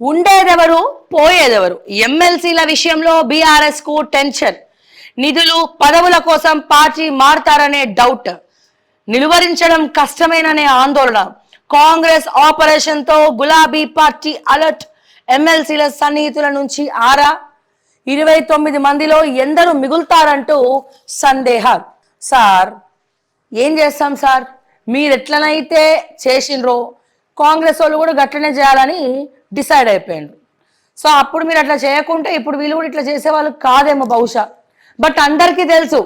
ఉండేదెవరు పోయేదెవరు? ఎమ్మెల్సీల విషయంలో బీఆర్ఎస్ కు టెన్షన్. నిధులు పదవుల కోసం పార్టీ మారతారనే డౌట్. నిలువరించడం కష్టమేననే ఆందోళన. కాంగ్రెస్ ఆపరేషన్ తో గులాబీ పార్టీ అలర్ట్. ఎమ్మెల్సీల సన్నిహితుల నుంచి ఆరా. 29 మందిలో ఎందరు మిగులుతారంటూ సందేహాలు. సార్ ఏం చేస్తాం సార్, మీరు ఎట్లనైతే చేసిండ్రో కాంగ్రెస్ వాళ్ళు కూడా గట్లనే చేయాలని డిసైడ్ అయిపోయిండు. సో అప్పుడు మీరు అట్లా చేయకుంటే ఇప్పుడు వీళ్ళు కూడా ఇట్లా చేసేవాళ్ళు కాదేమో బహుశా. బట్ అందరికీ తెలుసు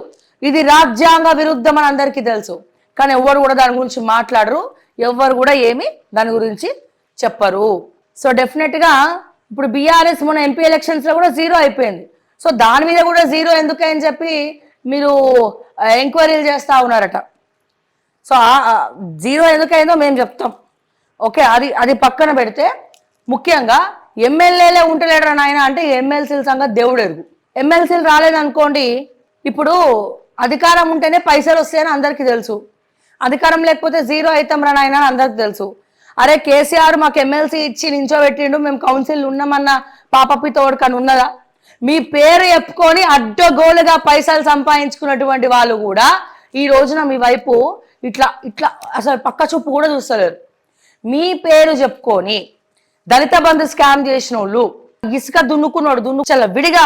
ఇది రాజ్యాంగ విరుద్ధం అని అందరికీ తెలుసు. కానీ ఎవ్వరు కూడా దాని గురించి మాట్లాడరు, ఎవ్వరు కూడా ఏమి దాని గురించి చెప్పరు. సో డెఫినెట్గా ఇప్పుడు బీఆర్ఎస్ మొన్న ఎంపీ ఎలక్షన్స్లో కూడా 0 అయిపోయింది. సో దాని మీద కూడా 0 ఎందుకని చెప్పి మీరు ఎంక్వైరీలు చేస్తూ ఉన్నారట. సో 0 ఎందుకైందో మేము చెప్తాం. ఓకే, అది పక్కన పెడితే ముఖ్యంగా ఎమ్మెల్యేలే ఉంటలేడరా నాయన అంటే ఎమ్మెల్సీల సంగతి దేవుడు ఎరుగు. ఎమ్మెల్సీలు రాలేదనుకోండి, ఇప్పుడు అధికారం ఉంటేనే పైసలు వస్తాయని అందరికీ తెలుసు, అధికారం లేకపోతే 0 అవుతాం రా నాయన అని అందరికి తెలుసు. అరే కేసీఆర్ మాకు ఎమ్మెల్సీ ఇచ్చి నించోబెట్టిండు, మేము కౌన్సిల్ ఉన్నామన్న పాపపి తోడుకని ఉన్నదా? మీ పేరు చెప్పుకొని అడ్డగోలుగా పైసలు సంపాదించుకున్నటువంటి వాళ్ళు కూడా ఈ రోజున మీ వైపు ఇట్లా ఇట్లా అసలు పక్క చూపు కూడా చూస్తలేరు. మీ పేరు చెప్పుకొని దళిత బంధు స్కామ్ చేసిన వాళ్ళు, ఇసుక దున్నుకున్నాడు విడిగా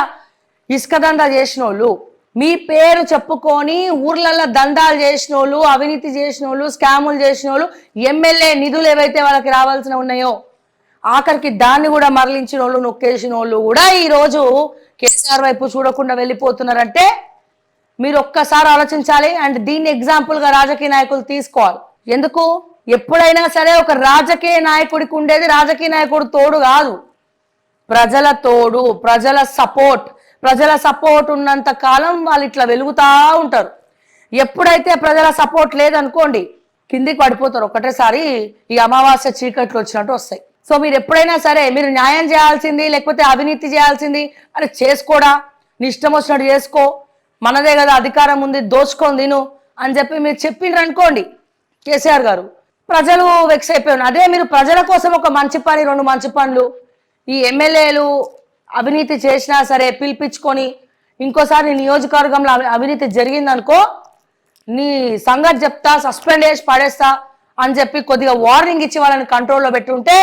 ఇసుక దందా చేసిన వాళ్ళు, మీ పేరు చెప్పుకొని ఊర్లలో దందాలు చేసిన వాళ్ళు, అవినీతి చేసిన వాళ్ళు, స్కాములు చేసిన వాళ్ళు, ఎమ్మెల్యే నిధులు ఏవైతే వాళ్ళకి రావాల్సిన ఉన్నాయో ఆఖరికి దాన్ని కూడా మరలించిన వాళ్ళు, నొక్కేసిన వాళ్ళు కూడా ఈరోజు కేసీఆర్ వైపు చూడకుండా వెళ్ళిపోతున్నారంటే మీరు ఒక్కసారి ఆలోచించాలి. అండ్ దీన్ని ఎగ్జాంపుల్గా రాజకీయ నాయకులు తీసుకోవాలి. ఎందుకు? ఎప్పుడైనా సరే ఒక రాజకీయ నాయకుడికి ఉండేది రాజకీయ నాయకుడు తోడు కాదు, ప్రజల తోడు, ప్రజల సపోర్ట్ ఉన్నంత కాలం వాళ్ళు ఇట్లా వెలుగుతా ఉంటారు. ఎప్పుడైతే ప్రజల సపోర్ట్ లేదనుకోండి కిందికి పడిపోతారు. ఒకటేసారి ఈ అమావాస్య చీకట్లు వచ్చినట్టు వస్తాయి. సో మీరు ఎప్పుడైనా సరే మీరు న్యాయం చేయాల్సింది లేకపోతే అవినీతి చేయాల్సింది అని చేసుకోడా, నీ ఇష్టం వచ్చినట్టు చేసుకో, మనదే కదా అధికారం ఉంది, దోచుకొని తిను అని చెప్పి మీరు చెప్పిండ్రు అనుకోండి కేసీఆర్ గారు, ప్రజలు వెక్స్ అయిపోయారు. అదే మీరు ప్రజల కోసం ఒక మంచి పని, 2 మంచి పనులు ఈ ఎమ్మెల్యేలు అవినీతి చేసినా సరే పిలిపించుకొని ఇంకోసారి నీ నియోజకవర్గంలో అవినీతి జరిగిందనుకో నీ సంగతి చెప్తా, సస్పెండ్ చేసి పడేస్తా అని చెప్పి కొద్దిగా వార్నింగ్ ఇచ్చి వాళ్ళని కంట్రోల్లో పెట్టుంటే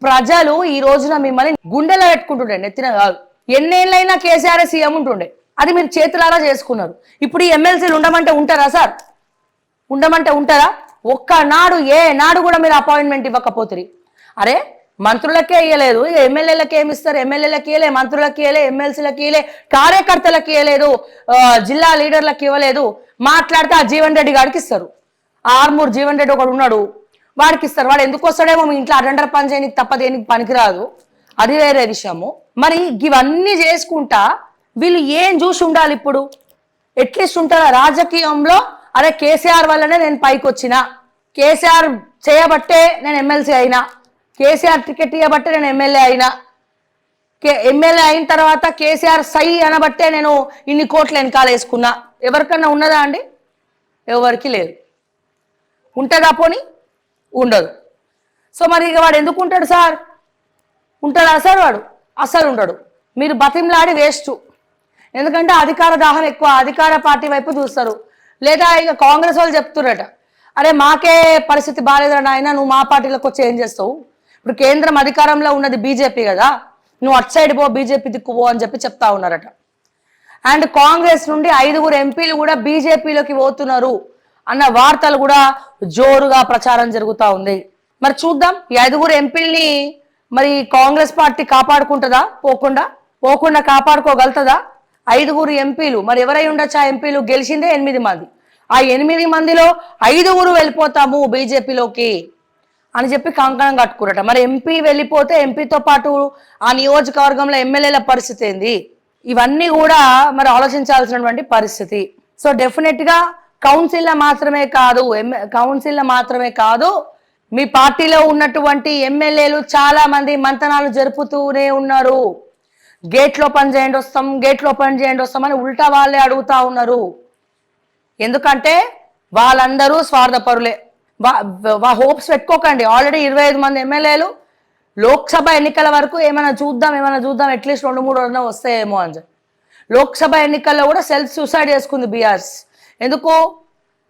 ప్రజలు ఈ రోజున మిమ్మల్ని గుండెలో పెట్టుకుంటుండే, నెత్తిన కాదు. ఎన్నేళ్ళైనా కేసీఆర్ సీఎం ఉంటుండే, అది మీరు చేతులారా చేసుకున్నారు. ఇప్పుడు ఈ ఎమ్మెల్సీలు ఉండమంటే ఉంటారా సార్? ఉండమంటే ఉంటారా? ఒక్కనాడు నాడు కూడా మీరు అపాయింట్మెంట్ ఇవ్వకపోతుంది. అరే మంత్రులకే ఇవ్వలేదు, ఎమ్మెల్యేలకి ఏమి ఇస్తారు? ఎమ్మెల్యేలకి ఇవ్వలే, మంత్రులకి ఇవ్వలే, ఎమ్మెల్సీలకి ఇవ్వలే, కార్యకర్తలకి ఇవ్వలేదు, జిల్లా లీడర్లకు ఇవ్వలేదు. మాట్లాడితే ఆ జీవన్ రెడ్డి గారికి ఇస్తారు. ఆర్మూర్ జీవన్ రెడ్డి ఒకడు ఉన్నాడు, వాడికి ఇస్తారు. వాడు ఎందుకు వస్తాడేమో మీ ఇంట్లో అటెండర్ పని చేయనికి తప్ప దేనికి పనికిరాదు, అది వేరే విషయము. మరి ఇవన్నీ చేసుకుంటా వీళ్ళు ఏం చూసి ఉండాలి? ఇప్పుడు ఎట్లీస్ట్ ఉంటారా రాజకీయంలో? అరే కేసీఆర్ వల్లనే నేను పైకి వచ్చిన, కేసీఆర్ చేయబట్టే నేను ఎమ్మెల్సీ అయినా, కేసీఆర్ టికెట్ ఇవ్వబట్టే నేను ఎమ్మెల్యే అయినా, ఎమ్మెల్యే అయిన తర్వాత కేసీఆర్ సై అనబట్టే నేను ఇన్ని కోట్లు వెనకాల వేసుకున్నా. ఎవరికన్నా ఉన్నదా అండి? ఎవరికి లేదు. ఉంటుందా? పోనీ ఉండదు. సో మరి ఇక వాడు ఎందుకు ఉంటాడు సార్? ఉంటాడా సార్? వాడు అస్సలు ఉండడు. మీరు బతిమలాడి వేస్ట్. ఎందుకంటే అధికార దాహం ఎక్కువ, అధికార పార్టీ వైపు చూస్తారు. లేదా ఇక కాంగ్రెస్ వాళ్ళు చెప్తున్నారట, అరే మాకే పరిస్థితి బాగాలేదురా నాయన, నువ్వు మా పార్టీలోకి వచ్చి ఏం చేస్తావు? ఇప్పుడు కేంద్రం అధికారంలో ఉన్నది బీజేపీ కదా, నువ్వు అటు సైడ్ పో, బీజేపీ దిక్కుపో అని చెప్పి చెప్తా ఉన్నారట. అండ్ కాంగ్రెస్ నుండి 5 ఎంపీలు కూడా బీజేపీలోకి పోతున్నారు అన్న వార్తలు కూడా జోరుగా ప్రచారం జరుగుతూ ఉంది. మరి చూద్దాం ఈ 5 ఎంపీల్ని మరి కాంగ్రెస్ పార్టీ కాపాడుకుంటుందా? పోకుండా కాపాడుకోగలుగుతుందా? 5 ఎంపీలు మరి ఎవరై ఉండొచ్చు? ఆ ఎంపీలు గెలిచిందే 8 మంది. ఆ 8 మందిలో 5 వెళ్ళిపోతాము బీజేపీలోకి అని చెప్పి కంకణం కట్టుకురట. మరి ఎంపీ వెళ్ళిపోతే ఎంపీతో పాటు ఆ నియోజకవర్గంలో ఎమ్మెల్యేల పరిస్థితి ఏంది? ఇవన్నీ కూడా మరి ఆలోచించాల్సినటువంటి పరిస్థితి. సో డెఫినెట్ గా కౌన్సిల్లో మాత్రమే కాదు మీ పార్టీలో ఉన్నటువంటి ఎమ్మెల్యేలు చాలా మంది మంతనాలు జరుపుతూనే ఉన్నారు. గేట్లో పని చేయండి వస్తాం అని ఉల్టా వాళ్ళే అడుగుతా ఉన్నారు. ఎందుకంటే వాళ్ళందరూ స్వార్థపరులే. హోప్స్ పెట్టుకోకండి. ఆల్రెడీ 25 మంది ఎమ్మెల్యేలు లోక్సభ ఎన్నికల వరకు ఏమైనా చూద్దాం అట్లీస్ట్ 2-3 వస్తాయేమో అని చెప్పి. లోక్సభ ఎన్నికల్లో కూడా సెల్ఫ్ సూసైడ్ చేసుకుంది బీఆర్ఎస్. ఎందుకు?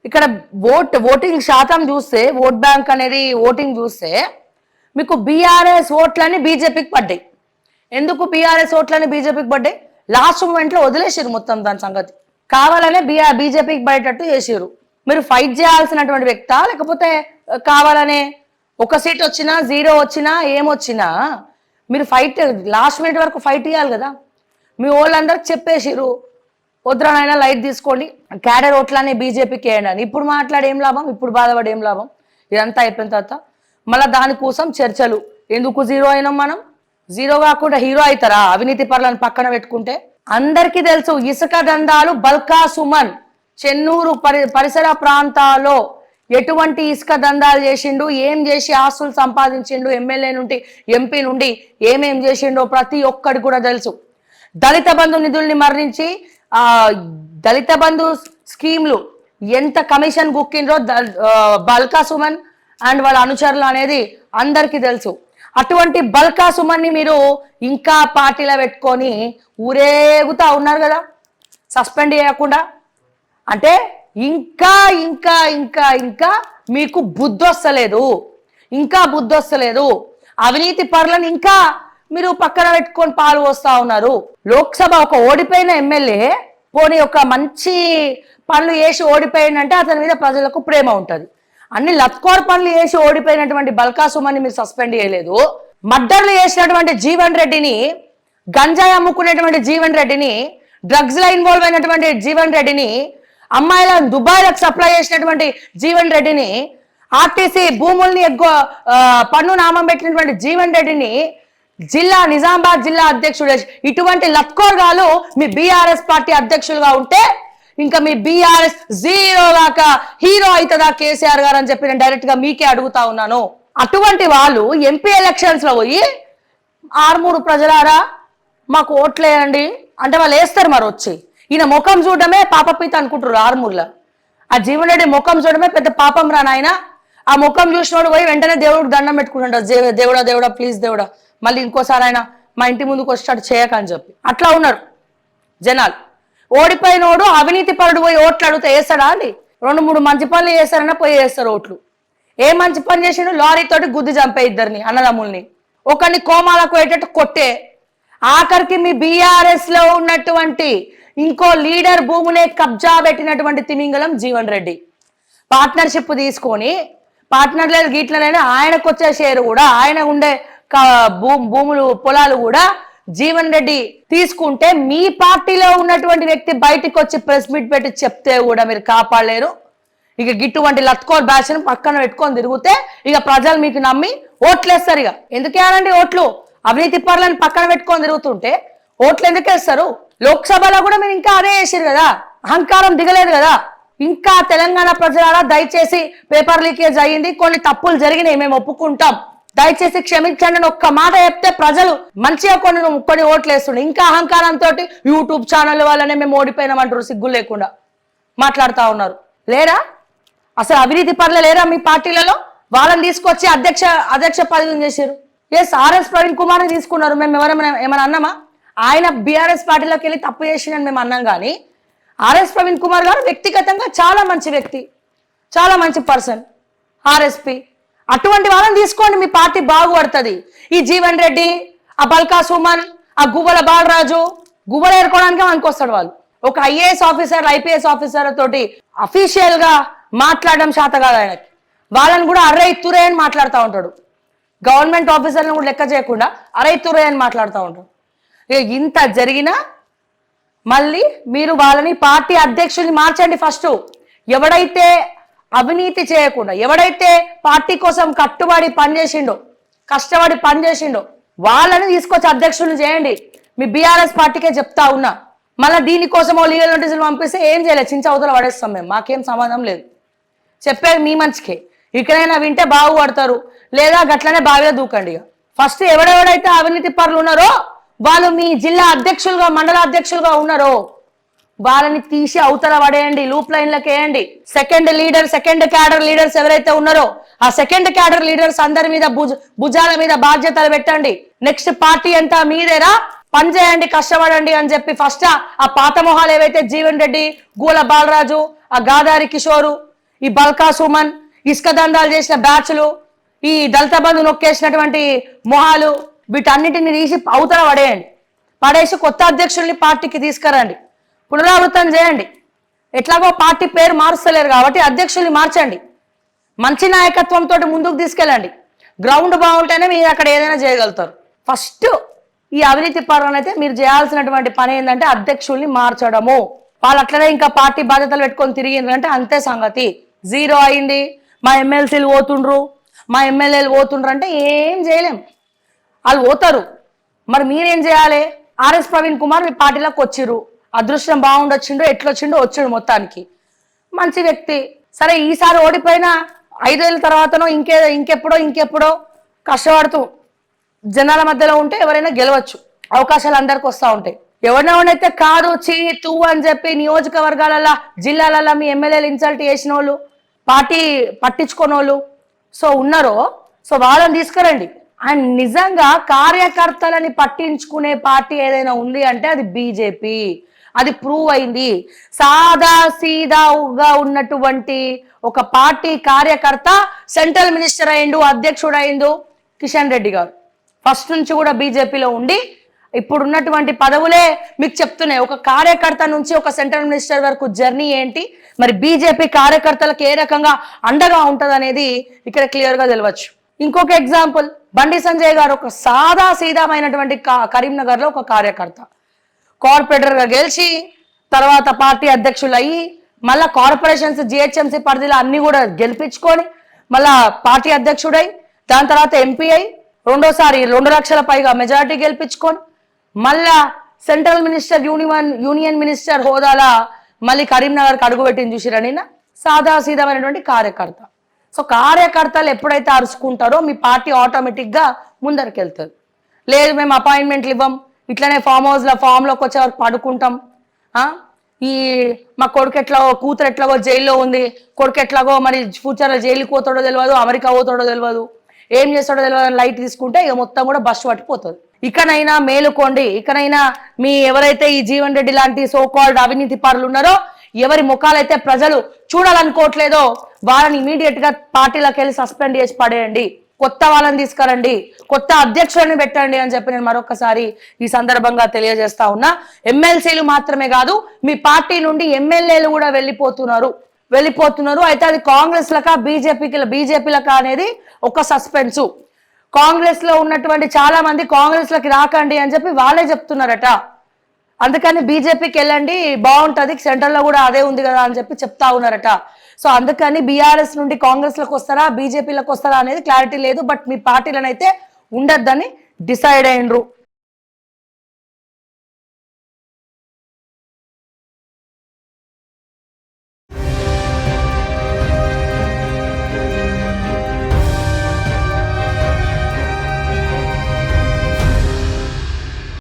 ఇక్కడ ఓటింగ్ శాతం చూస్తే, ఓట్ బ్యాంక్ అనేది ఓటింగ్ చూస్తే మీకు బీఆర్ఎస్ ఓట్లని బీజేపీకి పడ్డాయి. ఎందుకు బీఆర్ఎస్ ఓట్లని బీజేపీకి పడ్డాయి? లాస్ట్ మూమెంట్లో వదిలేసారు మొత్తం దాని సంగతి. కావాలనే బీజేపీకి పడేటట్టు చేసారు. మీరు ఫైట్ చేయాల్సినటువంటి వ్యక్తా, లేకపోతే కావాలనే ఒక సీట్ వచ్చినా 0 వచ్చినా ఏమొచ్చినా మీరు ఫైట్ లాస్ట్ మినిట్ వరకు ఫైట్ చేయాలి కదా. మీ వాళ్ళందరికి చెప్పేసిరు వద్దురానైనా లైట్ తీసుకోండి, క్యాడర్ ఓట్లని బీజేపీకి వేయండి అని. ఇప్పుడు మాట్లాడి ఏం లాభం, ఇప్పుడు బాధపడి ఏం లాభం? ఇదంతా అయిపోయిన తర్వాత మళ్ళీ దానికోసం చర్చలు. ఎందుకు 0 అయినాం మనం? 0 కాకుండా హీరో అవుతారా అవినీతి పరులను పక్కన పెట్టుకుంటే? అందరికీ తెలుసు ఇసుక దందాలు. బల్కా సుమన్ చెన్నూరు పరిసర ప్రాంతాల్లో ఎటువంటి ఇసుక దందాలు చేసిండు, ఏం చేసి ఆస్తులు సంపాదించిండు, ఎమ్మెల్యే నుండి ఎంపీ నుండి ఏమేం చేసిండో ప్రతి ఒక్కడి కూడా తెలుసు. దళిత బంధు నిధుల్ని మరణించి దళిత బంధు స్కీమ్లు ఎంత కమిషన్ గుక్కిండ్రో బల్కా సుమన్ అండ్ వాళ్ళ అనుచరులు అనేది అందరికీ తెలుసు. అటువంటి బల్కా సుమన్ని మీరు ఇంకా పార్టీలో పెట్టుకొని ఊరేగుతా ఉన్నారు కదా సస్పెండ్ చేయకుండా. అంటే ఇంకా ఇంకా ఇంకా ఇంకా మీకు బుద్ధి వస్తలేదు, ఇంకా బుద్ధి వస్తలేదు. అవినీతి పరులను ఇంకా మీరు పక్కన పెట్టుకొని పాలు పోస్తా ఉన్నారు. లోక్సభ ఒక ఓడిపోయిన ఎమ్మెల్యే పోనీ ఒక మంచి పనులు చేసి ఓడిపోయిందంటే అతని మీద ప్రజలకు ప్రేమ ఉంటుంది. అన్ని లత్కోర్ పనులు చేసి ఓడిపోయినటువంటి బల్కా సుమన్ని మీరు సస్పెండ్ చేయలేదు. మర్డర్లు చేసినటువంటి జీవన్ రెడ్డిని, గంజాయి అమ్ముకునేటువంటి జీవన్ రెడ్డిని, డ్రగ్స్ లో ఇన్వాల్వ్ అయినటువంటి జీవన్ రెడ్డిని, అమ్మాయిలను దుబాయ్లకు సప్లై చేసినటువంటి జీవన్ రెడ్డిని, ఆర్టీసీ భూముల్ని పన్ను నామం పెట్టినటువంటి జీవన్ రెడ్డిని నిజామాబాద్ జిల్లా అధ్యక్షుడు, ఇటువంటి లత్కోర్గాలు మీ బీఆర్ఎస్ పార్టీ అధ్యక్షులుగా ఉంటే ఇంకా మీ బీఆర్ఎస్ 0 దాకా హీరో అవుతుందా కేసీఆర్ గారు అని చెప్పి నేను డైరెక్ట్ గా మీకే అడుగుతా ఉన్నాను. అటువంటి వాళ్ళు ఎంపీ ఎలక్షన్స్ లో పోయి ఆర్మూరు ప్రజలారా మాకు ఓట్లేయండి అంటే వాళ్ళు వేస్తారు. మరి వచ్చి ఈయన ముఖం చూడడమే పాపపీత అనుకుంటారు ఆర్మూర్లో. ఆ జీవన్ రెడ్డి ముఖం చూడడమే పెద్ద పాపం రా నాయన. ఆ ముఖం చూసినోడు పోయి వెంటనే దేవుడికి దండం పెట్టుకుంటాడు, దేవుడా దేవుడా ప్లీజ్ దేవుడా మళ్ళీ ఇంకోసారి ఆయన మా ఇంటి ముందుకు వచ్చేటట్టు చేయకని చెప్పి. అట్లా ఉన్నారు జనాలు. ఓడిపోయినోడు అవినీతి పరుడు పోయి ఓట్లు అడిగితే వేస్తాడా అండి? 2-3 మంచి పనులు చేస్తారన్నా పోయి వేస్తారు ఓట్లు. ఏ మంచి పని చేసిండు? లారీతోటి గుద్ది చంపే ఇద్దరిని అన్నదమ్ముల్ని, ఒకరిని కోమాలకు పోయేటట్టు కొట్టే. ఆఖరికి మీ బీఆర్ఎస్ లో ఉన్నటువంటి ఇంకో లీడర్ భూమునే కబ్జా పెట్టినటువంటి తిమింగలం జీవన్ రెడ్డి పార్ట్నర్షిప్ తీసుకొని పార్ట్నర్ లేదు గీట్లనైనా ఆయనకు వచ్చే షేరు కూడా, ఆయన ఉండే భూములు పొలాలు కూడా జీవన్ రెడ్డి తీసుకుంటే మీ పార్టీలో ఉన్నటువంటి వ్యక్తి బయటికి వచ్చి ప్రెస్ మీట్ పెట్టి చెప్తే కూడా మీరు కాపాడలేరు. ఇక గిటువంటి లత్కోర్ బ్యాచ్ను పక్కన పెట్టుకొని తిరిగితే ఇక ప్రజలు మీకు నమ్మి ఓట్లేస్తారు. ఇక ఎందుకేనండి ఓట్లు? అవినీతి పరులను పక్కన పెట్టుకొని తిరుగుతుంటే ఓట్లు ఎందుకు వేస్తారు? లోక్సభలో కూడా మీరు ఇంకా అదే వేసారు కదా, అహంకారం దిగలేదు కదా. ఇంకా తెలంగాణ ప్రజలారా దయచేసి పేపర్ లీకేజ్ అయ్యింది, కొన్ని తప్పులు జరిగినాయి, మేము ఒప్పుకుంటాం, దయచేసి క్షమించండి అని ఒక్క మాట చెప్తే ప్రజలు మంచిగా కొన్ని ఓట్లు వేస్తుండే. ఇంకా అహంకారంతో యూట్యూబ్ ఛానల్ వల్లనే మేము ఓడిపోయినామంటారు, సిగ్గులు లేకుండా మాట్లాడుతూ ఉన్నారు. లేరా అసలు అవినీతి పరులు లేరా మీ పార్టీలలో? వాళ్ళని తీసుకొచ్చి అధ్యక్ష పదవిని చేశారు. ఆర్ఎస్ ప్రవీణ్ కుమార్ తీసుకున్నారు. మేము ఏమైనా అన్నామా? ఆయన బీఆర్ఎస్ పార్టీలోకి వెళ్ళి తప్పు చేసిందని మేము అన్నాం. కానీ ఆర్ఎస్ ప్రవీణ్ కుమార్ గారు వ్యక్తిగతంగా చాలా మంచి వ్యక్తి, చాలా మంచి పర్సన్, ఆర్ఎస్పీ. అటువంటి వాళ్ళని తీసుకోండి, మీ పార్టీ బాగుపడుతుంది. ఈ జీవన్ రెడ్డి, ఆ బల్కా సుమన్, ఆ గువ్వల బాలరాజు గువ్వలు ఏరుకోవడానికి అనుకొస్తాడు. వాళ్ళు ఒక ఐఏఎస్ ఆఫీసర్, ఐపీఎస్ ఆఫీసర్ తోటి అఫీషియల్ గా మాట్లాడడం శాత కాదు ఆయనకి. వాళ్ళని కూడా అర్రే ఇత్తురే అని మాట్లాడుతూ ఉంటాడు. గవర్నమెంట్ ఆఫీసర్లను కూడా లెక్క చేయకుండా అర్రే ఇత్తురే అని మాట్లాడుతూ ఉంటాడు. ఇంత జరిగినా మళ్ళీ మీరు వాళ్ళని పార్టీ అధ్యక్షుల్ని మార్చండి. ఫస్ట్ ఎవడైతే అవినీతి చేయకుండా, ఎవడైతే పార్టీ కోసం కట్టుబడి పనిచేసిండో, కష్టపడి పనిచేసిండో వాళ్ళని తీసుకొచ్చి అధ్యక్షుల్ని చేయండి. మీ బీఆర్ఎస్ పార్టీకే చెప్తా ఉన్నా. మళ్ళీ దీనికోసమో లీగల్ నోటీసులు పంపిస్తే ఏం చేయలేదు, చించవతల పడేస్తాం మేము, మాకేం సంబంధం లేదు. చెప్పేది మీ మంచికే. ఇక్కడైనా వింటే బాగుపడతారు, లేదా గట్లనే బావిలో దూకండి. ఫస్ట్ ఎవడెవడైతే అవినీతి పరులు ఉన్నారో వాళ్ళు మీ జిల్లా అధ్యక్షులుగా, మండల అధ్యక్షులుగా ఉన్నారో వాళ్ళని తీసి అవతల పడేయండి, లూప్ లైన్లకు వేయండి. సెకండ్ క్యాడర్ లీడర్స్ ఎవరైతే ఉన్నారో ఆ సెకండ్ క్యాడర్ లీడర్స్ అందరి మీద భుజాల మీద బాధ్యతలు పెట్టండి. నెక్స్ట్ పార్టీ అంతా మీదేరా, పని చేయండి, కష్టపడండి అని చెప్పి ఫస్ట్ ఆ పాత మొహాలు ఏవైతే జీవన్ రెడ్డి, గూల బాలరాజు, ఆ గాదారి కిషోరు, ఈ బల్కా సుమన్, ఇసుక దందాలు చేసిన బ్యాచ్లు, ఈ దళిత బంధు నొక్కేసినటువంటి మొహాలు, వీటన్నిటిని తీసి అవతల పడేసి కొత్త అధ్యక్షుల్ని పార్టీకి తీసుకురండి, పునరావృతం చేయండి. ఎట్లాగో పార్టీ పేరు మారుస్తలేరు కాబట్టి అధ్యక్షుల్ని మార్చండి, మంచి నాయకత్వంతో ముందుకు తీసుకెళ్ళండి. గ్రౌండ్ బాగుంటేనే మీరు అక్కడ ఏదైనా చేయగలుగుతారు. ఫస్ట్ ఈ అవినీతి పరులను అయితే మీరు చేయాల్సినటువంటి పని ఏంటంటే అధ్యక్షుల్ని మార్చడము. వాళ్ళు అట్లనే ఇంకా పార్టీ బాధ్యతలు పెట్టుకొని తిరిగిందంటే అంతే సంగతి, జీరో అయింది. మా ఎమ్మెల్సీలు పోతుండ్రు, మా ఎమ్మెల్యేలు పోతుండ్రు అంటే ఏం చేయలేం, వాళ్ళు పోతారు. మరి మీరేం చేయాలి? ఆర్ఎస్ ప్రవీణ్ కుమార్ మీ పార్టీలోకి వచ్చిర్రు, అదృష్టం బాగుండొచ్చిండో ఎట్లొచ్చిండో వచ్చాడు, మొత్తానికి మంచి వ్యక్తి. సరే ఈసారి ఓడిపోయినా 5 ఏళ్ళ తర్వాతనో ఇంకెప్పుడో కష్టపడుతూ జనాల మధ్యలో ఉంటే ఎవరైనా గెలవచ్చు, అవకాశాలు అందరికి వస్తూ ఉంటాయి. ఎవరినైతే కాదు చీ తూ అని చెప్పి నియోజకవర్గాలలో జిల్లాలలో మీ ఎమ్మెల్యేలు ఇన్సల్ట్ చేసిన వాళ్ళు, పార్టీ పట్టించుకున్న వాళ్ళు ఉన్నారో వాళ్ళని తీసుకురండి. అండ్ నిజంగా కార్యకర్తలని పట్టించుకునే పార్టీ ఏదైనా ఉంది అంటే అది బీజేపీ. అది ప్రూవ్ అయింది. సాదా సీదాగా ఉన్నటువంటి ఒక పార్టీ కార్యకర్త సెంట్రల్ మినిస్టర్ అయిండు, అధ్యక్షుడు అయిండు కిషన్ రెడ్డి గారు. ఫస్ట్ నుంచి కూడా బీజేపీలో ఉండి ఇప్పుడు ఉన్నటువంటి పదవులే మీకు చెప్తున్నాయి. ఒక కార్యకర్త నుంచి ఒక సెంట్రల్ మినిస్టర్ వరకు జర్నీ ఏంటి, మరి బీజేపీ కార్యకర్తలకు ఏ రకంగా అండగా ఉంటది అనేది ఇక్కడ క్లియర్ గా తెలియవచ్చు. ఇంకొక ఎగ్జాంపుల్, బండి సంజయ్ గారు ఒక సాదా సీదామైనటువంటి కరీంనగర్ లో ఒక కార్యకర్త, కార్పొరేటర్ గా గెలిచి తర్వాత పార్టీ అధ్యక్షులు అయ్యి మళ్ళా కార్పొరేషన్స్ జిహెచ్ఎంసీ పరిధిలో అన్ని కూడా గెలిపించుకొని మళ్ళా పార్టీ అధ్యక్షుడై దాని తర్వాత ఎంపీ అయి రెండోసారి 2 లక్షల పైగా మెజారిటీ గెలిపించుకొని మళ్ళా సెంట్రల్ మినిస్టర్ యూనియన్ మినిస్టర్ హోదాలా మళ్ళీ కరీంనగర్కి అడుగుపెట్టింది చూసిరని సాదా సీదామైనటువంటి కార్యకర్త. కార్యకర్తలు ఎప్పుడైతే అరుచుకుంటారో మీ పార్టీ ఆటోమేటిక్గా ముందరికి వెళ్తుంది. లేదు మేము అపాయింట్మెంట్లు ఇవ్వం, ఇట్లనే ఫామ్లోకి వచ్చే వరకు పడుకుంటాం, ఈ మా కొడుకు ఎట్లాగో కూతురు ఎట్లాగో జైల్లో ఉంది, కొడుకు ఎట్లాగో మరి ఫ్యూచర్లో జైలుకి పోతాడో తెలియదు, అమెరికా పోతాడో తెలియదు, ఏం చేస్తాడో తెలియదు, లైట్ తీసుకుంటే ఇక మొత్తం కూడా బస్సు పట్టిపోతుంది. ఇకనైనా మేలుకోండి. ఇకనైనా మీ ఎవరైతే ఈ జీవన్ రెడ్డి లాంటి సోకాల్డ్ అవినీతి పరులు ఉన్నారో, ఎవరి ముఖాలైతే ప్రజలు చూడాలనుకోవట్లేదో వాళ్ళని ఇమీడియట్ గా పార్టీలోకి వెళ్ళి సస్పెండ్ చేసి పడేయండి, కొత్త వాళ్ళని తీసుకురండి, కొత్త అధ్యక్షులను పెట్టండి అని చెప్పి నేను మరొకసారి ఈ సందర్భంగా తెలియజేస్తా ఉన్నా. ఎమ్మెల్సీలు మాత్రమే కాదు, మీ పార్టీ నుండి ఎమ్మెల్యేలు కూడా వెళ్ళిపోతున్నారు. అయితే అది కాంగ్రెస్ లకా బీజేపీలకా అనేది ఒక సస్పెన్సు. కాంగ్రెస్ లో ఉన్నటువంటి చాలా మంది కాంగ్రెస్ లకి రాకండి అని చెప్పి వాళ్ళే చెప్తున్నారట. అందుకని బీజేపీకి వెళ్ళండి బాగుంటది, సెంట్రల్ లో కూడా అదే ఉంది కదా అని చెప్పి చెప్తా ఉన్నారట. అందుకని బీఆర్ఎస్ నుండి కాంగ్రెస్ లకు వస్తారా బీజేపీలకు వస్తారా అనేది క్లారిటీ లేదు. బట్ మీ పార్టీలను అయితే ఉండద్దని డిసైడ్ అయ్యిండ్రు.